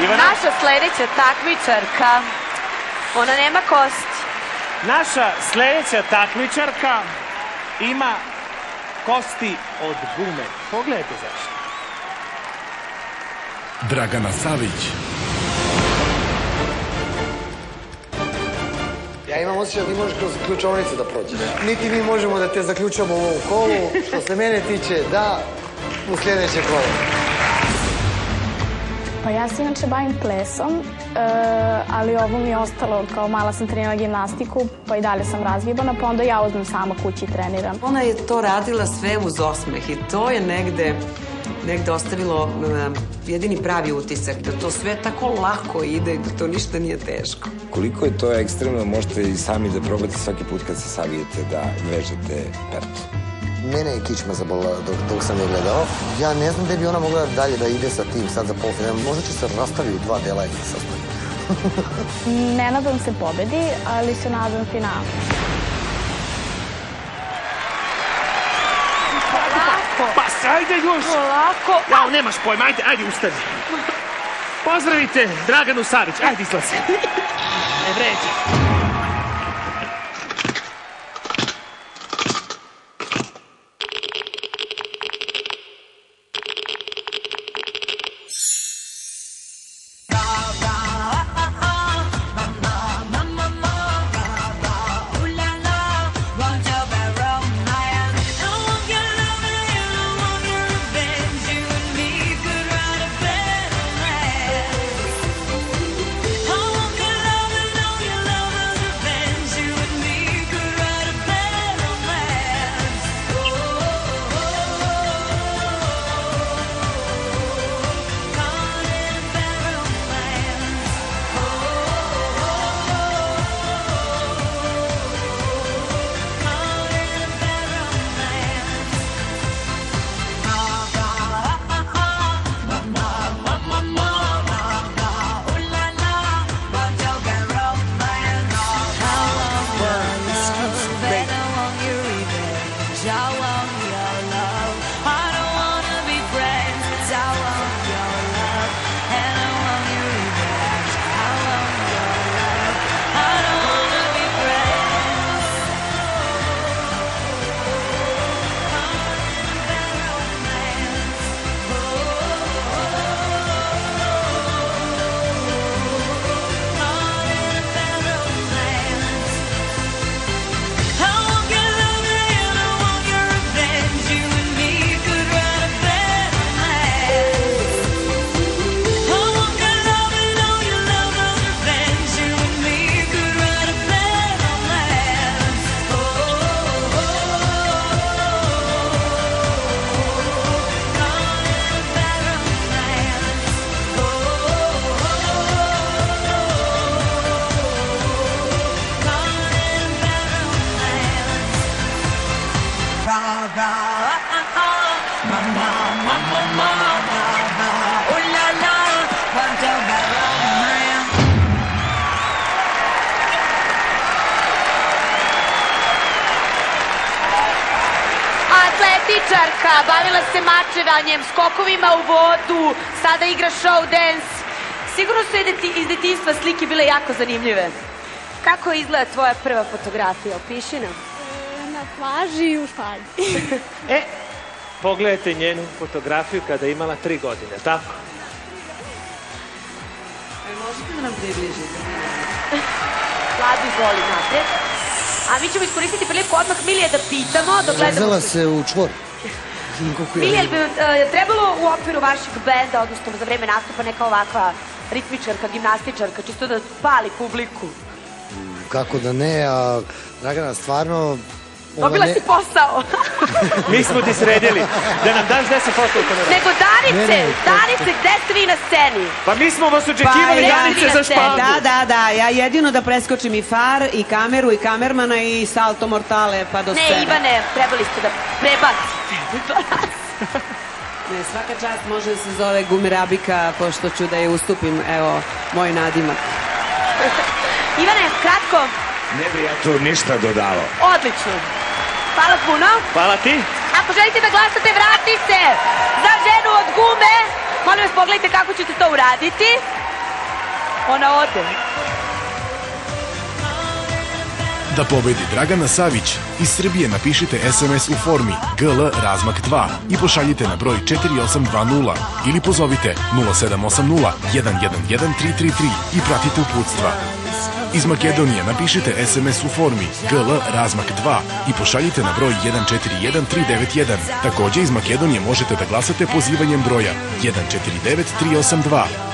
Naša sledeća takmičarka, ona nema kosti. Naša sledeća takmičarka ima kosti od gume. Pogledajte zašto. Dragana Savić. Ja imam osjećaj da ti možeš kroz ključovnicu da prođeš. Niti mi možemo da te zaključamo u ovom kolu. Što se mene tiče, da, u sljedeće kolo. Pa ja se inače bavim plesom, ali ovo mi je ostalo, kao mala sam trenirala gimnastiku, pa i dalje sam razgibana, pa onda ja uzmem sama kući i treniram. Ona je to radila sve uz osmeh i to je negde ostavilo jedini pravi utisak, da to sve tako lako ide i da to ništa nije teško. Koliko je to ekstremno, možete i sami da probate svaki put kad se savijete da vežete pertu. Mene je kičma zabolila dok sam je gledao. Ja ne znam gde bi ona mogla dalje da ide sa tim sad za polfinal. Možda će se rastavi u 2 dela i se sastavi. Ne nadam se pobedi, ali se nadam finalu. Pa ajde još! Polako. Jao, nemaš pojma, ajde ustani. Pozdravite Draganu Savić, ajde izlazi. Ne vređi. Atletičarka, bavila se mačevanjem, skokovima u vodu, sada igra show dance. Sigurno su iz detinjstva slike bile jako zanimljive. Kako izgleda tvoja prva fotografija? Opiši nam. Na plaži i u šalji. Pogledajte njenu fotografiju kada je imala 3 godine, tako? Možete da nam približite? Vladu, izvoli napred. A mi ćemo iskoristiti priliku odmah Milije da pitamo. Rezala se u čvor. Milije, bi trebalo u okviru vašeg benda, odnosno za vreme nastupa, neka ovakva ritmičarka, gimnastičarka, čisto da pali publiku? Kako da ne, a Dragana, stvarno... Dobila si posao. Mi smo ti sredili da nam daš 10% u kameru. Nego Danice, gde ste vi na sceni? Pa mi smo vas očekivali, Danice, za špagu. Da, ja jedino da preskočim i far, i kameru, i kamermana, i salto mortale, pa do scene. Ne, Ivane, trebali ste da prebacite. Ne, svaka čast može da se zove Gumerabika, pošto ću da je ustupim, evo, moj nadimak. Ivane, kratko. Ne bi ja tu ništa dodao. Odlično. Hvala puno. Hvala ti. Ako želite da glasate, vratite za ženu od gume. Molim vas, pogledajte kako ćete to uraditi. ona ode. Da pobedi Dragana Savić, iz Srbije napišite SMS u formi GL razmak 2 i pošaljite na broj 4820 ili pozovite 0780 111 333 i pratite uputstva. Iz Makedonije napišite SMS u formi GL razmak 2 i pošaljite na broj 141 391. Takođe iz Makedonije možete da glasate pozivanjem broja 149 382.